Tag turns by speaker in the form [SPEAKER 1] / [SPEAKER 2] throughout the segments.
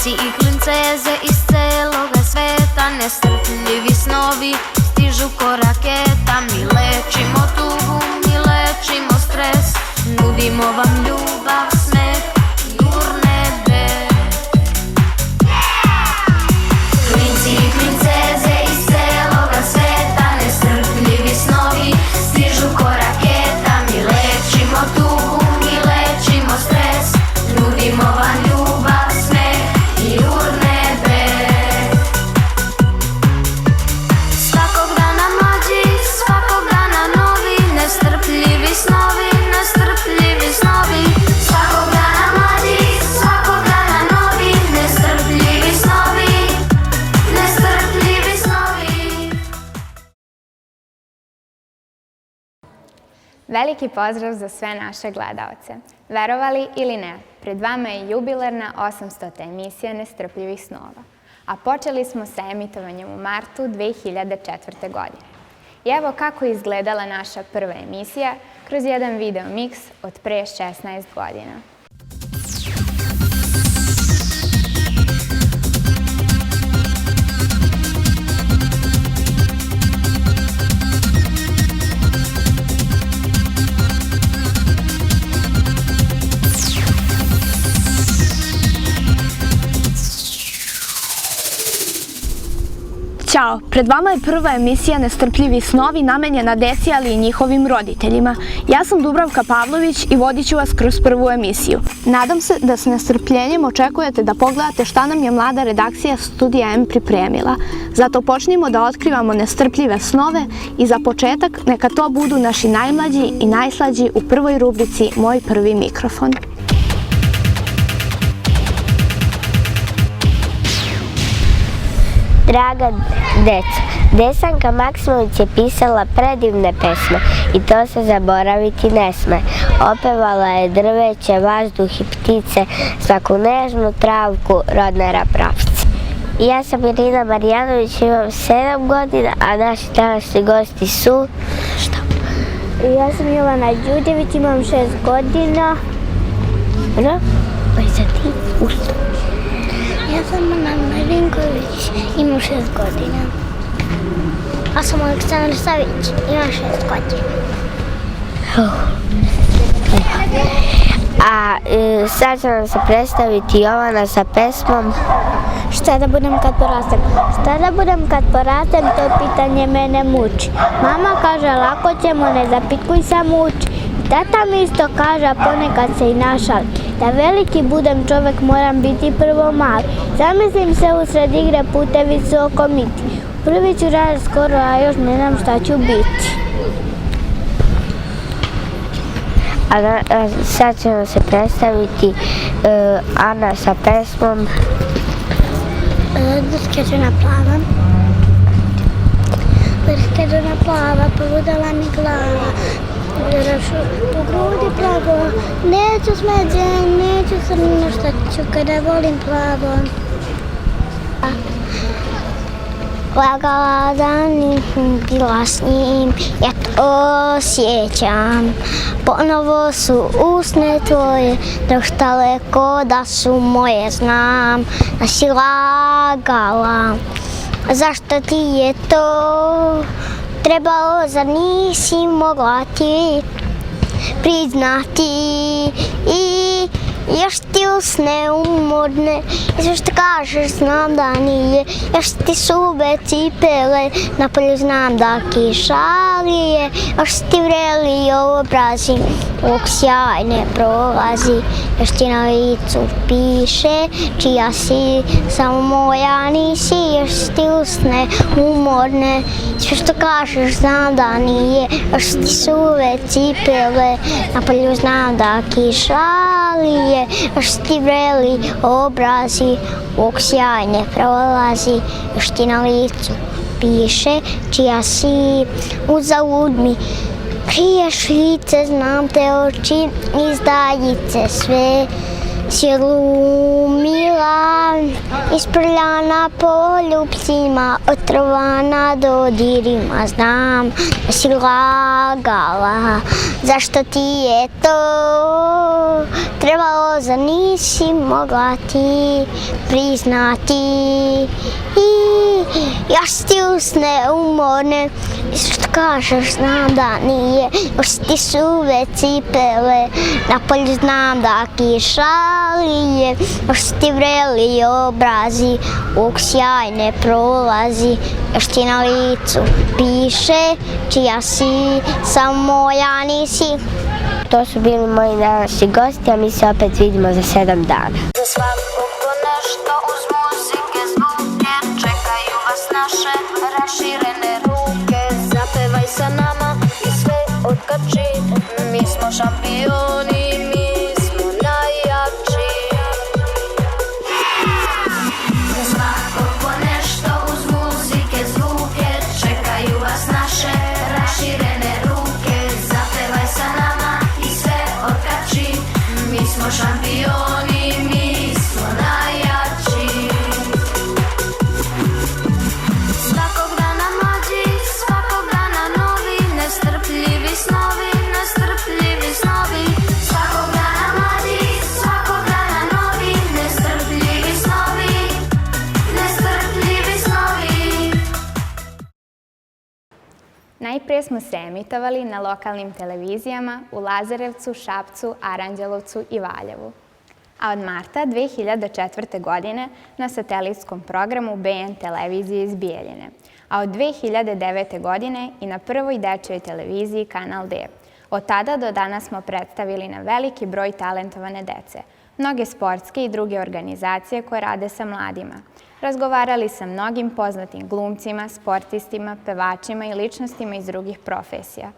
[SPEAKER 1] Klinci i klinceze iz celoga sveta, nestrpljivi snovi stižu ko raketa. Mi lečimo tugu, mi lečimo stres, nudimo vam ljubav, smeh i urnebe. Klinci i klinceze iz celoga sveta, nestrpljivi snovi stižu ko raketa. Mi lečimo tugu, mi lečimo stres, nudimo vam ljubav, smeh i urnebe. Svakog dana mlađi, svakog dana novi, nestrpljivi snovi, nestrpljivi snovi. Svakog dana mlađi, svakog dana novi, nestrpljivi snovi, nestrpljivi snovi.
[SPEAKER 2] Veliki pozdrav za sve naše gledaoce. Verovali ili ne, pred vama je jubilarna 800. emisija Nestrpljivih snova, a počeli smo sa emitovanjem u martu 2004. godine. I evo kako je izgledala naša prva emisija kroz jedan video miks od pre 16 godina.
[SPEAKER 3] Ćao, pred vama je prva emisija Nestrpljivi snovi namenjena deci, ali i njihovim roditeljima. Ja sam Dubravka Pavlović i vodit ću vas kroz prvu emisiju. Nadam se da s nestrpljenjem očekujete da pogledate šta nam je mlada redakcija Studija M pripremila. Zato počnimo da otkrivamo nestrpljive snove i za početak neka to budu naši najmlađi i najslađi u prvoj rubrici Moj prvi mikrofon.
[SPEAKER 4] Draga deco, Desanka Maksimović je pisala predivne pesme i to se zaboraviti ne sme. Opevala je drveće, vazduh i ptice, svaku nežnu travku, rodne rapravce. Ja sam Irina Marjanović, imam 7 godina, a naši današnji gosti su...
[SPEAKER 5] Ja sam Jovana Đurđević, imam 6 godina.
[SPEAKER 4] No, pa i za ti usto.
[SPEAKER 5] Ja sam Ana Marinković, imam 6 godina. A sam Aleksandar Savić, imam 6 godina.
[SPEAKER 4] A sad će nam se predstaviti Jovana sa pesmom
[SPEAKER 5] Šta da budem kad porastem? Šta da budem kad porastem, to pitanje mene muči. Mama kaže lako ćemo, ne zapitkuj sa muči. Tata mi isto kaže, a ponekad se i našali. Da veliki budem čovek moram biti prvo mali. Zamislim se usred igre putevi su okomiti. Prvi ću raditi skoro, a još ne znam šta ću biti.
[SPEAKER 4] A sad će nam se predstaviti Ana sa pesmom
[SPEAKER 5] Drskečena plava. Drskečena plava, poludala mi glava. Po grudi plavo, neću smeđe, neću crno, šta ću kada volim plavo. Lagala da nisam bila s njim, ja to osjećam. Ponovo su usne tvoje, doštale ko da su moje, znam da si lagala. Zašto ti je to trebalo, zar nisi mogla ti priznati i još ti usne umorne, i sve što kažeš znam da nije, još ti sube cipele, napolju znam da kiša lije, još ti vreli obrazi, dok sjaj ne prolazi, još ti na licu piše čija si, samo moja nisi, još ti usne umorne, i sve što kažeš znam da nije, još ti sube cipele, napolju znam da kiša lije, još ti vreli obrazi, dok sjaj ne prolazi, još ti na licu piše čija si, uzalud mi kriješ lice, znam te oči, izdajice sve si glumila, isprljana poljupcima, otrovana dodirima, znam da si lagala, zašto ti je to trebalo, zar nisi mogla ti priznati? Još ti usne umorne, što kažeš znam da nije, još ti suve cipele, napolju znam da kiša lije, još ti vreli obrazi, uk sjaj ne prolazi, još ti na licu piše čija si, samo ja nisi.
[SPEAKER 4] To su bili moji današnji gosti, a mi se opet vidimo za 7 dana.
[SPEAKER 1] Za svakog ko nešto uz muzike zvuke, čekaju vas naše raširene ruke. Zapevaj sa nama i sve otkači, mi smo šampioni, mi smo najjači. Za svakog ko nešto uz muzike zvuke, čekaju vas naše raširene ruke. Zapevaj sa nama i sve otkači, mi smo šampioni, mi smo najjači. Svakog dana mlađi, svakog dana novi, nestrpljivi snovi, nestrpljivi snovi. Svakog dana mlađi, svakog dana novi, nestrpljivi snovi, nestrpljivi snovi.
[SPEAKER 2] Najprije smo se emitovali na lokalnim televizijama u Lazarevcu, Šapcu, Aranđelovcu i Valjevu. A od marta 2004. godine na satelitskom programu BN televizije iz Bijeljine, a od 2009. godine i na prvoj dečjoj televiziji Kanal D. Od tada do danas smo predstavili na veliki broj talentovane dece, mnoge sportske i druge organizacije koje rade sa mladima. Razgovarali sa mnogim poznatim glumcima, sportistima, pevačima i ličnostima iz drugih profesija.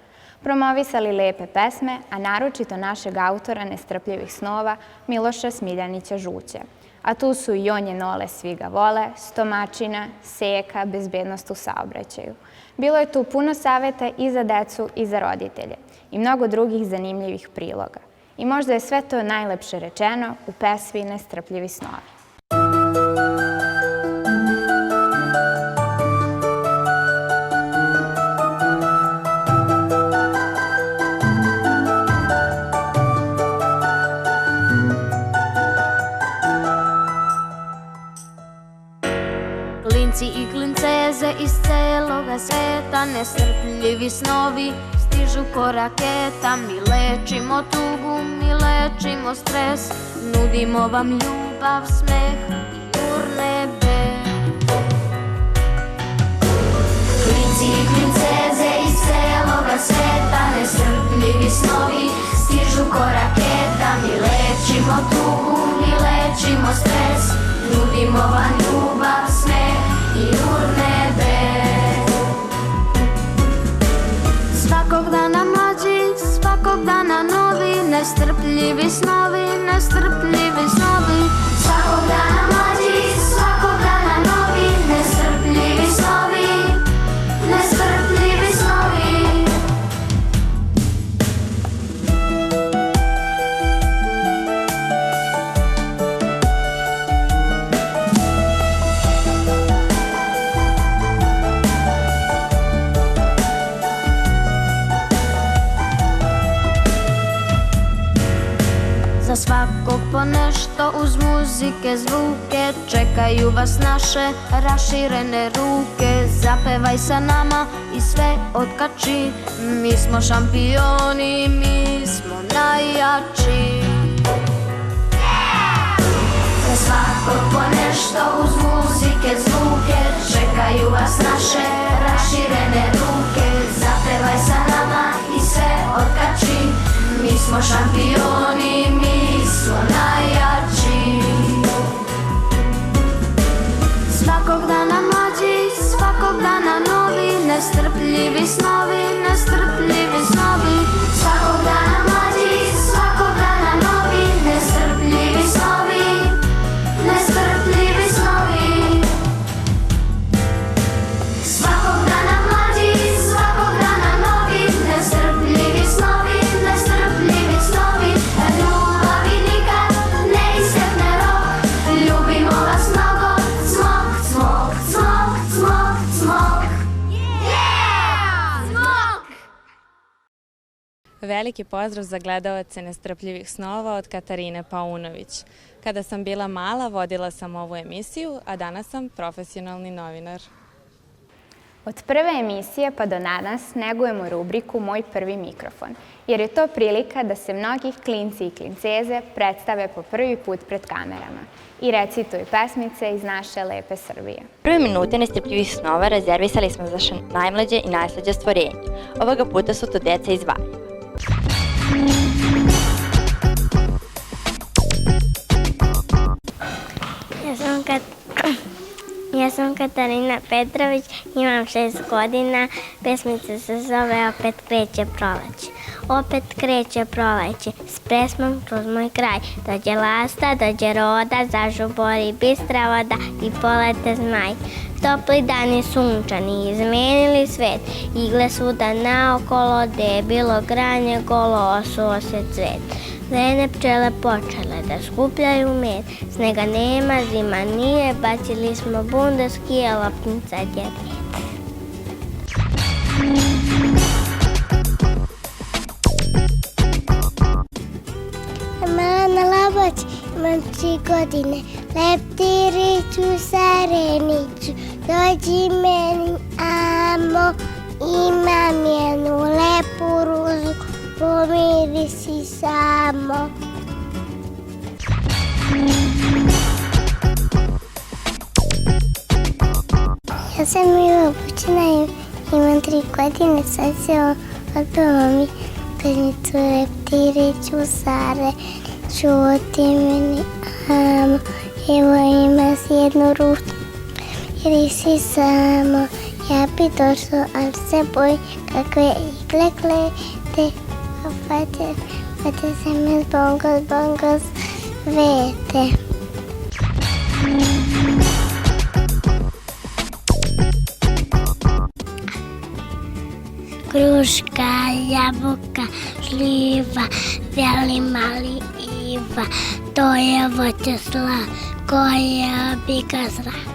[SPEAKER 2] Promovisali lepe pesme, a naročito našeg autora Nestrpljivih snova Miloša Smiljanića Žuće. A tu su i On je Nole, svi ga vole, Stomačina, Seka, Bezbednost u saobraćaju. Bilo je tu puno saveta i za decu i za roditelje i mnogo drugih zanimljivih priloga. I možda je sve to najlepše rečeno u pesmi Nestrpljivi snovi.
[SPEAKER 1] Klinci i klinceze iz celoga sveta, nestrpljivi snovi stižu ko raketa. Mi lečimo tugu, mi lečimo stres, nudimo vam ljubav, smeh i urne bes. Klinci i klinceze iz celoga sveta, nestrpljivi snovi stižu ko raketa. Mi lečimo tugu, mi lečimo stres, nudimo vam ljubav, smeh i urne bes. Svakog dana mlađi, svakog dana novi, nestrpljivi snovi, nestrpljivi snovi. Svakog dana mlađi, svakog dana novi, nestrpljivi snovi, nestrpljivi snovi. Za svakog po nešto uz muzike zvuke, čekaju vas naše raširene ruke. Zapevaj sa nama i sve otkači, mi smo šampioni, mi smo najjači. Za svakog po nešto uz muzike zvuke, čekaju vas naše raširene ruke. Zapevaj sa nama i sve otkači, mi smo šampioni, mi smo najjači. Svakog dana mlađi, svakog dana novi, nestrpljivi snovi, nestrpljivi snovi. Svakog dana mlađi, svakog dana novi, nestrpljivi snovi, nestrpljivi snovi. Svakog dana mlađi, svakog dana novi, nestrpljivi snovi, nestrpljivi snovi. Ljubavi nikad ne istekne rok, ljubimo vas mnogo, cmok, cmok, cmok, cmok, cmok. Yeah!
[SPEAKER 6] Veliki pozdrav za gledaoce Nestrpljivih snova od Katarine Paunović. Kada sam bila mala, vodila sam ovu emisiju, a danas sam profesionalni novinar.
[SPEAKER 2] Od prve emisije pa do danas negujemo rubriku Moj prvi mikrofon, jer je to prilika da se mnogih klinci i klinceze predstave po prvi put pred kamerama i recituju pesmice iz naše lepe Srbije.
[SPEAKER 7] Prve minute Nestrpljivih snova rezervisali smo za najmlađe i najslađe stvorenje. Ovoga puta su to deca iz Valjeva.
[SPEAKER 5] Ja sam Katarina Petrović, imam 6 godina, pesmica se zove Opet kreće proleće. Opet kreće proleće, s pesmom kroz moj kraj. Dođe lasta, dođe roda, zažubori bistra voda i polete zmaj. Topli dani sunčani, izmenili svet, igle svuda naokolo, gde je bilo granje golo, osuo se cvet. Lene pčele počele da skupljaju med, snega nema, zima nije, bacili smo bundeski, lopnica je red. Mana Laboć, imam 3 godine, leptiriću sareniću, dođi meni, amo, imam jednu lepu ružu, pomiri si samo. Ja sam Mila Bučina, imam 3 godine, sad se odpeva mi pesmicu leptiriću sareniću, oti meni, amo, evo ima si jednu ružu, pomiri si samo. Ja bi došla, ali se boj kakve igle glede. Pate se mi bongos vete. Kruška, jabuka, šljiva, veli mali iva, to je voće sla koje obiga zraka.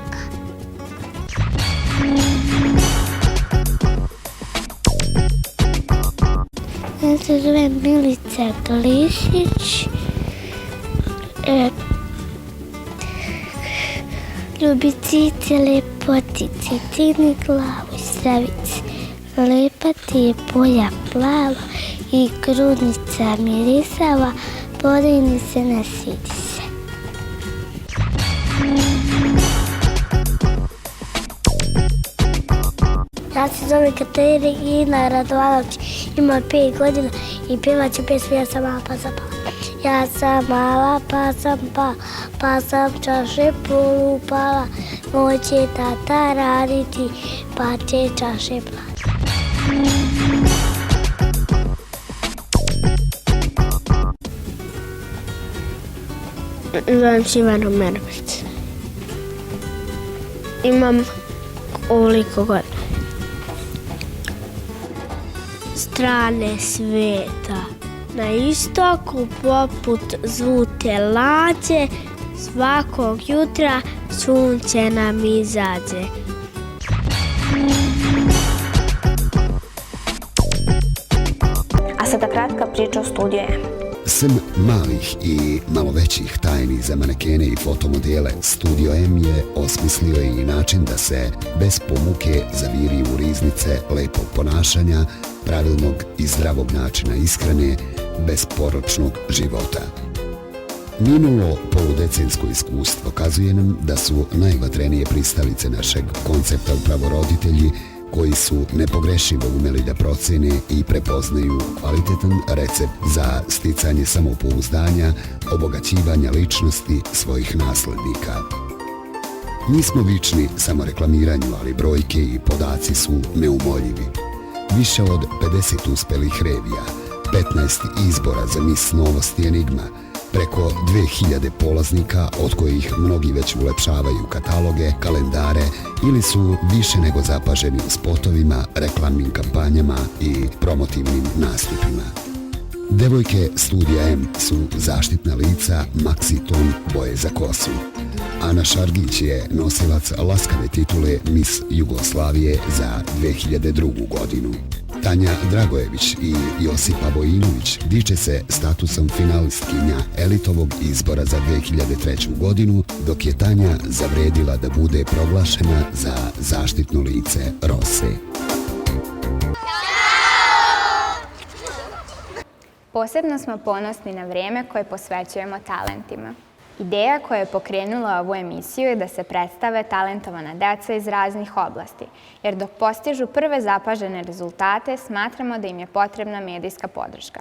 [SPEAKER 5] Ja se zovem Milica Glišić. Ljubicice, lepotice, digni glavu i stravice. Lepa ti je boja plava i grudnica mirisava, podigni se, nasidi se. Ja se zovem Katarina Radovanović, imam 5 godina i pevat ću pesmu Ja sam mala pa sam pala. Ja sam mala pa sam pala, pa sam čaše polupala, moj će tata raditi, pa će čaše plati. Zovem se Ivan Rumerović. Imam koliko godina. Strane sveta. Na istoku poput zvute lađe, svakog jutra sunce nam izađe.
[SPEAKER 3] A sada kratka priča o Studiju M.
[SPEAKER 8] Sem malih i malo većih tajni za manekene i fotomodele, Studio M je osmislio i način da se bez pomuke zaviri u riznice lepog ponašanja, pravilnog i zdravog načina ishrane, besporočnog života. Minulo poludecensko iskustvo kazuje nam da su najvatrenije pristalice našeg koncepta upravo roditelji, koji su nepogrešivo umeli da procene i prepoznaju kvalitetan recept za sticanje samopouzdanja, obogaćivanja ličnosti svojih naslednika. Nismo vični samo reklamiranju, ali brojke i podaci su neumoljivi. Više od 50 uspelih revija, 15 izbora za Miss Novost i Enigma, preko 2000 polaznika od kojih mnogi već ulepšavaju kataloge, kalendare ili su više nego zapaženi u spotovima, reklamnim kampanjama i promotivnim nastupima. Devojke Studija M su zaštitna lica Maxiton boje za kosu. Ana Šargić je nosilac laskave titule Miss Jugoslavije za 2002. godinu. Tanja Dragojević i Josipa Vojinović diče se statusom finalistkinja elitovog izbora za 2003. godinu, dok je Tanja zavredila da bude proglašena za zaštitno lice ROSE.
[SPEAKER 2] Posebno smo ponosni na vrijeme koje posvećujemo talentima. Ideja koja je pokrenula ovu emisiju je da se predstave talentovana deca iz raznih oblasti, jer dok postižu prve zapažene rezultate, smatramo da im je potrebna medijska podrška.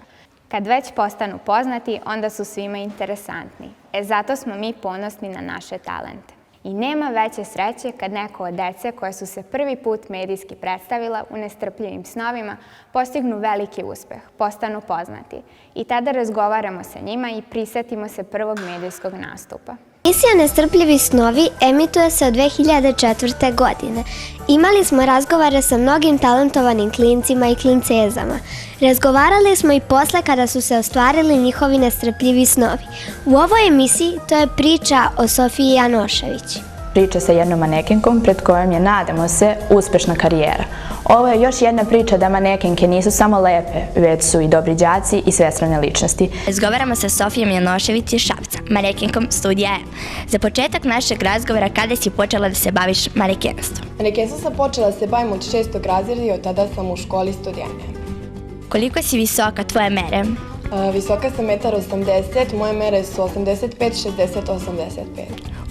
[SPEAKER 2] Kad već postanu poznati, onda su svima interesantni. Zato smo mi ponosni na naše talente. I nema veće sreće kad neko od dece koje su se prvi put medijski predstavila u Nestrpljivim snovima postignu veliki uspeh, postanu poznati. I tada razgovaramo sa njima i prisetimo se prvog medijskog nastupa.
[SPEAKER 5] Emisija Nestrpljivi snovi emituje se od 2004. godine. Imali smo razgovore sa mnogim talentovanim klincima i klincezama. Razgovarali smo i posle kada su se ostvarili njihovi nestrpljivi snovi. U ovoj emisiji to je priča o Sofiji Janošević.
[SPEAKER 9] Priča sa jednom manekenkom pred kojom je, nadamo se, uspešna karijera. Ovo je još jedna priča da manekenke nisu samo lepe, već su i dobri đaci i svestrane ličnosti.
[SPEAKER 7] Razgovaramo sa Sofijom Janošević iz Šapca, manekenkom Studija M. Za početak našeg razgovora, kada si počela da se baviš manekenstvom?
[SPEAKER 10] Manekenstvom sam počela da se bavim od 6. razreda i od tada sam u školi Studija M.
[SPEAKER 7] Koliko si visoka, tvoje mere?
[SPEAKER 10] Visoka sam 1,80 m, moje mere su 85, 60, 85.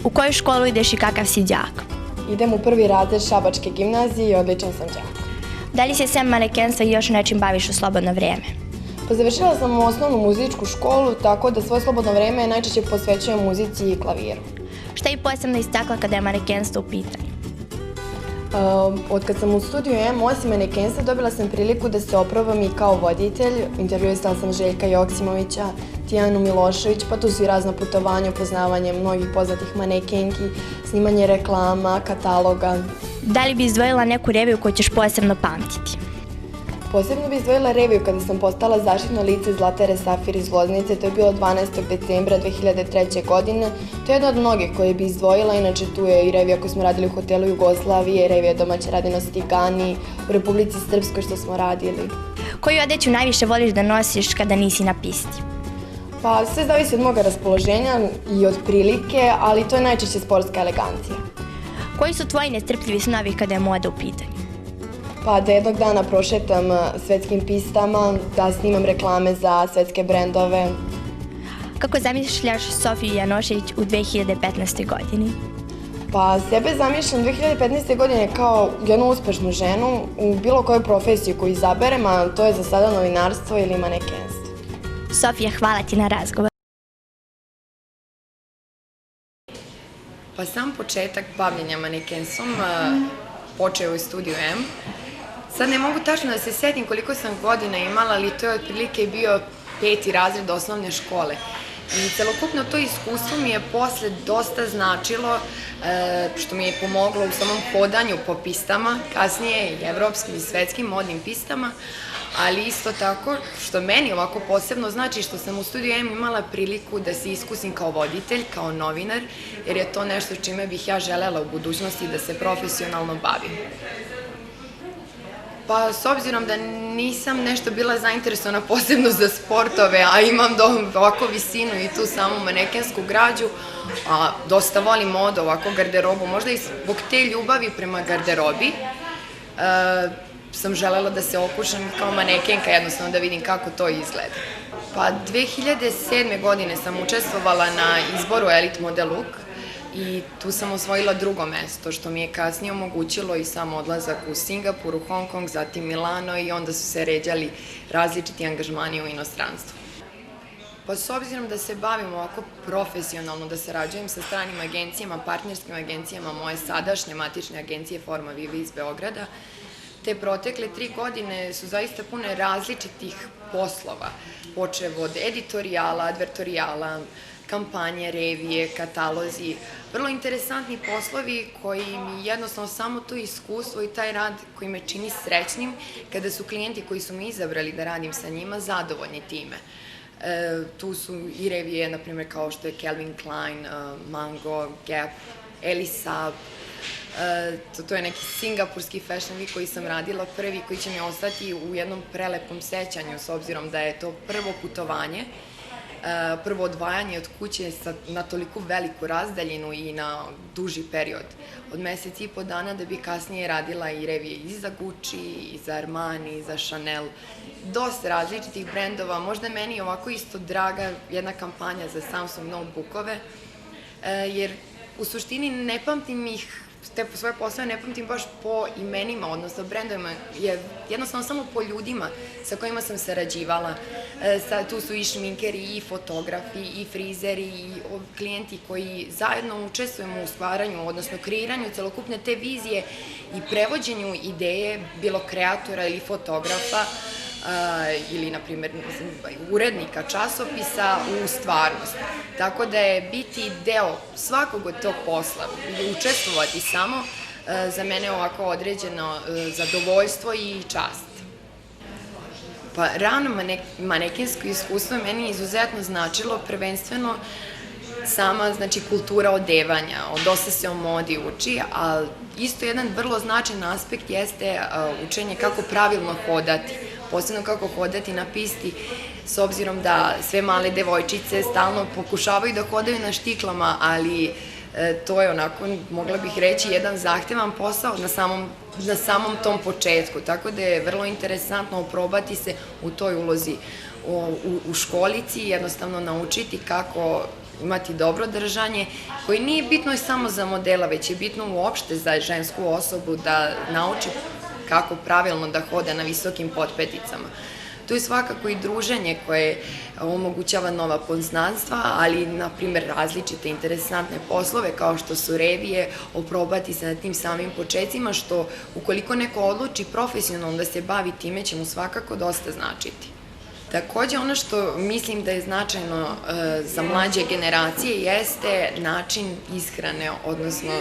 [SPEAKER 7] U koju školu ideš i kakav si đak?
[SPEAKER 10] Idem u prvi razred Šabačke gimnazije i odličan sam đak.
[SPEAKER 7] Da li se sem manekenstva i još nečim baviš u slobodno vrijeme?
[SPEAKER 10] Pa završila sam osnovnu muzičku školu, tako da svoje slobodno vrijeme najčešće posvećujem muzici i klaviru.
[SPEAKER 7] Šta je posebno istakla kada je manekenstvo u pitanju?
[SPEAKER 10] Od kad sam u Studiju M, osim manekenstva, dobila sam priliku da se oprobam i kao voditelj. Intervjuisala sam Željka Joksimovića, Tijanu Milošević, pa tu su i razna putovanja, upoznavanje mnogih poznatih manekenki, snimanje reklama, kataloga.
[SPEAKER 7] Da li bi izdvojila neku reviju koju ćeš posebno pamtiti?
[SPEAKER 10] Posebno bi izdvojila reviju kada sam postala zaštitno lice Zlatere Safir iz Loznice, to je bilo 12. decembra 2003. godine. To je jedna od mnogih koje bi izdvojila, inače tu je i revija koju smo radili u hotelu Jugoslavije, revija domaće radinosti Gani, u Republici Srpskoj što smo radili.
[SPEAKER 7] Koju odeću najviše voliš da nosiš kada nisi na pisti?
[SPEAKER 10] Pa sve zavisi od moga raspoloženja i od prilike, ali to je najčešće sportska elegancija.
[SPEAKER 7] Koji su tvoji nestrpljivi snovi kada je moda u pitanju?
[SPEAKER 10] Pa da jednog dana prošetam svetskim pistama, da snimam reklame za svetske brendove.
[SPEAKER 7] Kako zamišljaš Sofiju Janošević u 2015. godini?
[SPEAKER 10] Pa sebe zamišljam 2015. godine kao jednu uspešnu ženu u bilo kojoj profesiji koju izaberem, a to je za sada novinarstvo ili manekenstvo.
[SPEAKER 7] Sofija, hvala ti na razgovor.
[SPEAKER 11] Pa sam početak bavljenja manekenstvom počeo u Studiju M. Sad ne mogu tačno da se setim koliko sam godina imala, ali to je otprilike bio 5. razred osnovne škole. I celokupno to iskustvo mi je posle dosta značilo, što mi je pomoglo u samom hodanju po pistama, kasnije i evropskim i svetskim modnim pistama, ali isto tako, što meni ovako posebno znači, što sam u Studiju M imala priliku da se iskusim kao voditelj, kao novinar, jer je to nešto čime bih ja želela u budućnosti da se profesionalno bavim. Pa s obzirom da nisam nešto bila zainteresovana posebno za sportove, a imam ovako visinu i tu samu manekensku građu, a dosta volim modu, ovako garderobu, možda i zbog te ljubavi prema garderobi, sam želela da se okušam kao manekenka, jednostavno da vidim kako to izgleda. Pa 2007. godine sam učestvovala na izboru Elite Model Look i tu sam osvojila 2. mesto, što mi je kasnije omogućilo i sam odlazak u Singapur, u Hong Kong, zatim Milano i onda su se ređali različiti angažmani u inostranstvu. Pa s obzirom da se bavim ovako profesionalno, da sarađujem sa stranim agencijama, partnerskim agencijama moje sadašnje matične agencije Forma Viva iz Beograda, te protekle 3 godine su zaista pune različitih poslova, počev od editorijala, advertorijala, kampanje, revije, katalozi, vrlo interesantni poslovi koji mi jednostavno samo to iskustvo i taj rad koji me čini srećnim kada su klijenti koji su mi izabrali da radim sa njima zadovoljni time. Tu su i revije, na primjer, kao što je Calvin Klein, Mango, Gap, Elisab. To je neki singapurski Fashion Week koji sam radila prvi, koji će mi ostati u jednom prelepom sećanju, s obzirom da je to prvo putovanje, prvo odvajanje od kuće na toliko veliku razdaljinu i na duži period od mesec i po dana, da bi kasnije radila i revije i za Gucci, i za Armani, i za Chanel. Dosta različitih brendova, možda meni ovako isto draga jedna kampanja za Samsung notebookove, jer u suštini ne pamtim ih, te svoje poslove ne pamtim baš po imenima, odnosno brendovima, je jednostavno samo po ljudima sa kojima sam sarađivala. Tu su i šminkeri, i fotografi, i frizeri, i klijenti koji zajedno učestvujemo u stvaranju, odnosno kreiranju celokupne te vizije i prevođenju ideje, bilo kreatora ili fotografa, ili, na primjer, urednika časopisa u stvarnost. Tako da je biti deo svakog od tog posla i učestvovati samo za mene ovako određeno zadovoljstvo i čast. Pa rano manekensko iskustvo meni je izuzetno značilo prvenstveno sama, znači, kultura odevanja, dosta se o modi uči, a isto jedan vrlo značajan aspekt jeste učenje kako pravilno hodati, posebno kako hodati na pisti, s obzirom da sve male devojčice stalno pokušavaju da hodaju na štiklama, ali to je onako, mogla bih reći, jedan zahtevan posao na samom tom početku, tako da je vrlo interesantno oprobati se u toj ulozi u školici i jednostavno naučiti kako imati dobro držanje, koji nije bitno samo za modela, već je bitno uopšte za žensku osobu da nauči kako pravilno da hoda na visokim potpeticama. Tu je svakako i druženje koje omogućava nova poznanstva, ali, na primjer, različite interesantne poslove kao što su revije, oprobati se na tim samim početcima, što ukoliko neko odluči profesionalno da se bavi time, će mu svakako dosta značiti. Takođe, ono što mislim da je značajno za mlađe generacije jeste način ishrane, odnosno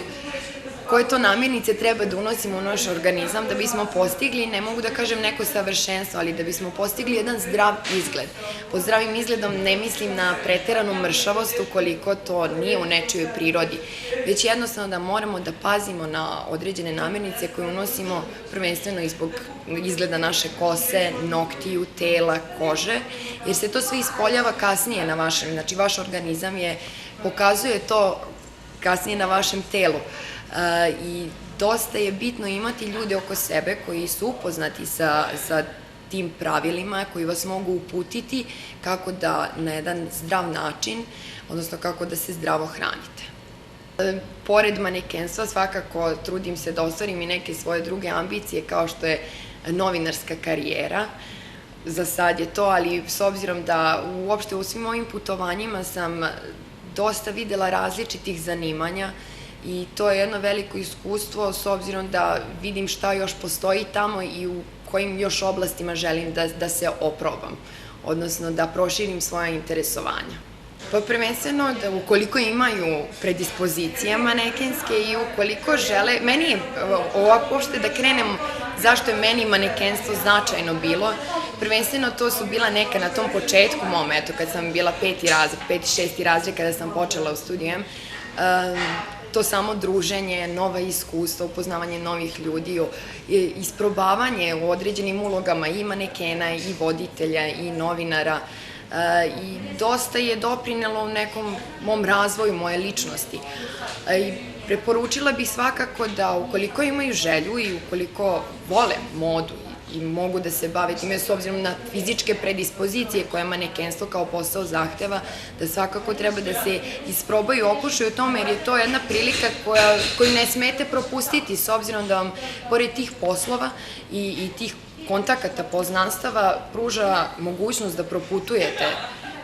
[SPEAKER 11] koje to namirnice treba da unosimo u naš organizam da bismo postigli, ne mogu da kažem neko savršenstvo, ali da bismo postigli jedan zdrav izgled. Pod zdravim izgledom ne mislim na preteranu mršavost ukoliko to nije u nečijoj prirodi, već jednostavno da moramo da pazimo na određene namirnice koje unosimo prvenstveno i zbog izgleda naše kose, noktiju, tela, kože, jer se to sve ispoljava kasnije na vašem, znači vaš organizam pokazuje to kasnije na vašem telu. I dosta je bitno imati ljude oko sebe koji su upoznati sa tim pravilima, koji vas mogu uputiti kako da na jedan zdrav način, odnosno kako da se zdravo hranite. Pored manekenstva svakako trudim se da ostvarim i neke svoje druge ambicije kao što je novinarska karijera. Za sad je to, ali s obzirom da uopšte u svim ovim putovanjima sam dosta videla različitih zanimanja, i to je jedno veliko iskustvo s obzirom da vidim šta još postoji tamo i u kojim još oblastima želim da se oprobam, odnosno da proširim svoja interesovanja. Pa prvenstveno da ukoliko imaju predispozicije manekenske i ukoliko žele, meni je ovako uopšte da krenem zašto je meni manekenstvo značajno bilo, prvenstveno to su bila neka na tom početku mom, eto kad sam bila 5. razred, 5. 6. razred kada sam počela u studiju, to samo druženje, nova iskustva, upoznavanje novih ljudi, isprobavanje u određenim ulogama i manekena, i voditelja, i novinara, i dosta je doprinelo u nekom mom razvoju, moje ličnosti. Preporučila bih svakako da ukoliko imaju želju i ukoliko vole modu i mogu da se bave time s obzirom na fizičke predispozicije koje manekenstvo kao posao zahteva, da svakako treba da se isprobaju i okušaju o tome, jer je to jedna prilika koju ne smete propustiti, s obzirom da vam, pored tih poslova i tih kontakata, poznanstava, pruža mogućnost da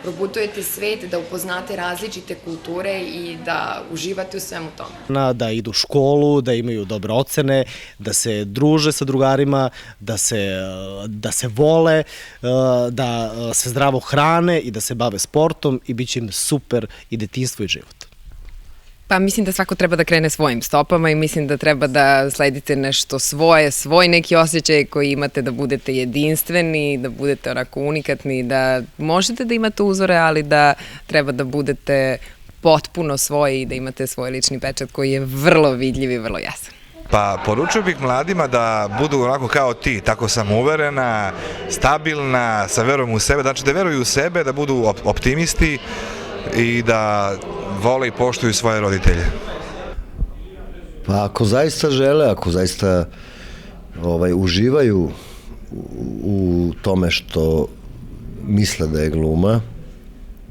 [SPEAKER 11] proputujete svet, da upoznate različite kulture i da uživate u svemu tome.
[SPEAKER 12] Da idu u školu, da imaju dobre ocene, da se druže sa drugarima, da se vole, da se zdravo hrane i da se bave sportom i bit će im super i detinjstvo i život.
[SPEAKER 13] Pa mislim da svako treba da krene svojim stopama i mislim da treba da sledite nešto svoje, svoj neki osjećaj koji imate, da budete jedinstveni, da budete onako unikatni, da možete da imate uzore, ali da treba da budete potpuno svoj i da imate svoj lični pečat koji je vrlo vidljiv i vrlo jasan.
[SPEAKER 14] Pa poručio bih mladima da budu onako kao ti, tako samouverena, stabilna, sa verom u sebe, znači da veruju u sebe, da budu optimisti i da vole i poštuju svoje roditelje.
[SPEAKER 15] Pa ako zaista žele, ako zaista uživaju u tome što misle da je gluma,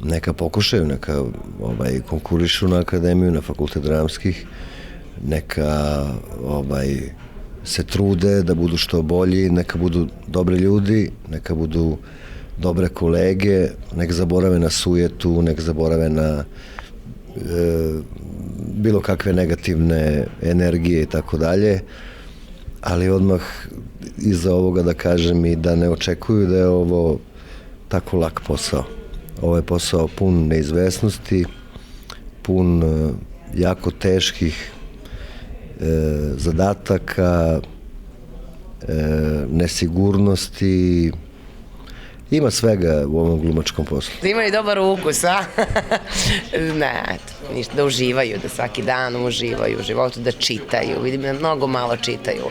[SPEAKER 15] neka pokušaju, neka konkurišu na akademiju, na fakultet dramskih, neka se trude da budu što bolji, neka budu dobri ljudi, neka budu dobre kolege, neka zaborave na sujetu, neka zaborave na bilo kakve negativne energije i tako dalje, ali odmah iza ovoga da kažem i da ne očekuju da je ovo tako lak posao. Ovo je posao pun neizvesnosti, pun jako teških zadataka, nesigurnosti, ima svega u ovom glumačkom poslu.
[SPEAKER 16] Imaju dobar ukus, a? Ne, ništa, da uživaju, da svaki dan uživaju u životu, da čitaju. Vidim da mnogo malo čitaju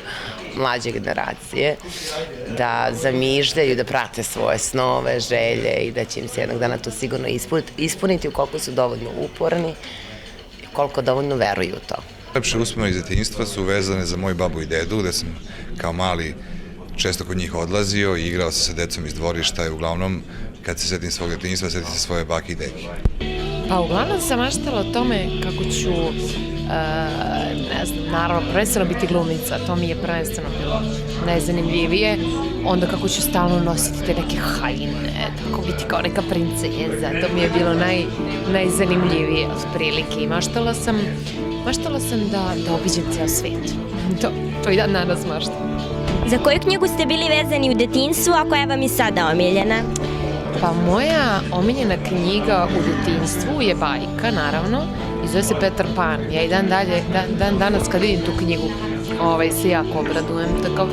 [SPEAKER 16] mlađe generacije, da zamišljaju, da prate svoje snove, želje i da će im se jednog dana to sigurno ispuniti ukoliko su dovoljno uporni i koliko dovoljno veruju u to.
[SPEAKER 14] Lepše uspomene iz detinjstva su vezane za moju babu i dedu, gde sam kao mali često kod njih odlazio i igrao se sa decom iz dvorišta i uglavnom kad se setim svog detinjstva, setim se svoje bake i deke.
[SPEAKER 17] Pa uglavnom sam maštala o tome kako ću, ne znam, naravno prvenstveno biti glumica, to mi je prvenstveno bilo najzanimljivije, onda kako ću stalno nositi te neke haljine, tako biti kao neka princeza, to mi je bilo najzanimljivije otprilike i maštala sam da obiđem ceo svijet. To i dan danas maštam.
[SPEAKER 7] Za koju knjigu ste bili vezani u detinjstvu, a koja vam je sada omiljena?
[SPEAKER 17] Pa moja omiljena knjiga u detinjstvu je bajka, naravno, i zove se Petar Pan. Ja i dan danas kad vidim tu knjigu se jako obradujem,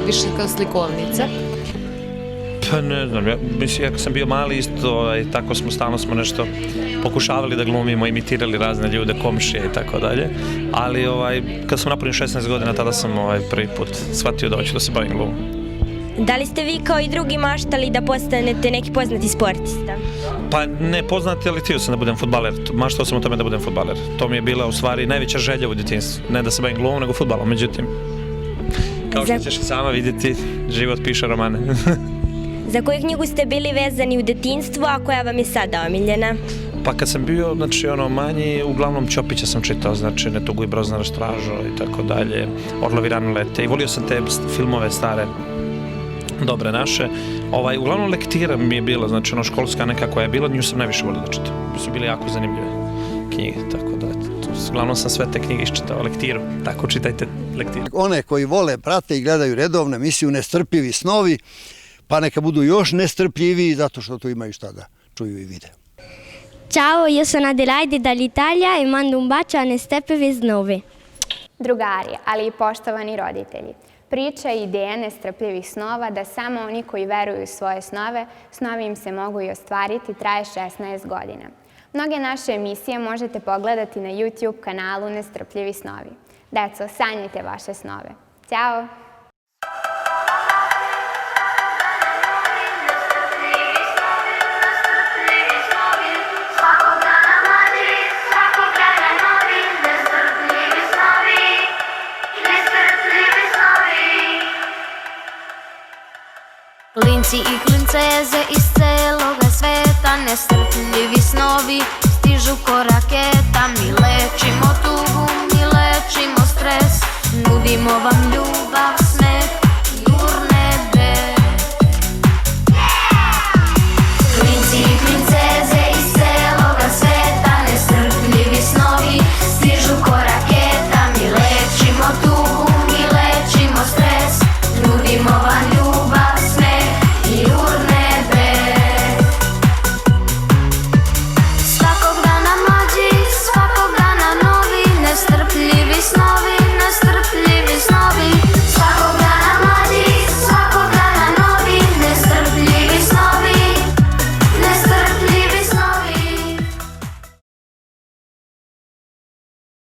[SPEAKER 17] više kao slikovnica.
[SPEAKER 18] Pa ne znam, mislim, ako sam bio mali isto, tako stalno smo nešto pokušavali da glumimo, imitirali razne ljude, komšije i tako dalje, ali kad sam napunio 16 godina, tada sam prvi put shvatio da hoću da se bavim glumom.
[SPEAKER 7] Da li ste vi kao i drugi maštali da postanete neki poznati sportista?
[SPEAKER 18] Pa ne poznati, ali htio sam da budem fudbaler. Maštao sam o tome da budem fudbaler. To mi je bila u stvari najveća želja u djetinjstvu. Ne da se bavim glumom, nego fudbalom. Međutim, kao što ćeš i sama vidjeti, život piše romane.
[SPEAKER 7] Za koju knjigu ste bili vezani u detinjstvu, a koja vam je sada omiljena?
[SPEAKER 18] Pa kad sam bio, znači, manji, uglavnom Ćopića sam čitao, znači, Ne tuguj Broznara stražo i tako dalje, Orlovi rano lete. I volio sam te filmove stare, dobre naše. Uglavnom lektira mi je bila, znači, školska neka koja je bila, nju sam najviše volio da čitam. Su bili jako zanimljive knjige, tako da, uglavnom sam sve te knjige iščitao, lektiru, tako čitajte lektiru.
[SPEAKER 19] One koji vole, prate i gledaju redovno emisiju Nestrpljivi snovi, pa neka budu još nestrpljiviji zato što tu imaju šta da čuju i vide.
[SPEAKER 5] Ciao, io sono Adelaide dall'Italia e mando un bacio a Nestrpljivi snovi.
[SPEAKER 2] Drugari, ali i poštovani roditelji, priča i ideja Nestrpljivih snova da samo oni koji veruju u svoje snove, snovi im se mogu i ostvariti, traje 16 godina. Mnoge naše emisije možete pogledati na YouTube kanalu Nestrpljivi snovi. Deco, sanjajte vaše snove. Ćao!
[SPEAKER 1] Klinci i klinceze iz celoga sveta, nestrpljivi snovi stižu ko raketa. Mi lečimo tugu, mi lečimo stres, nudimo vam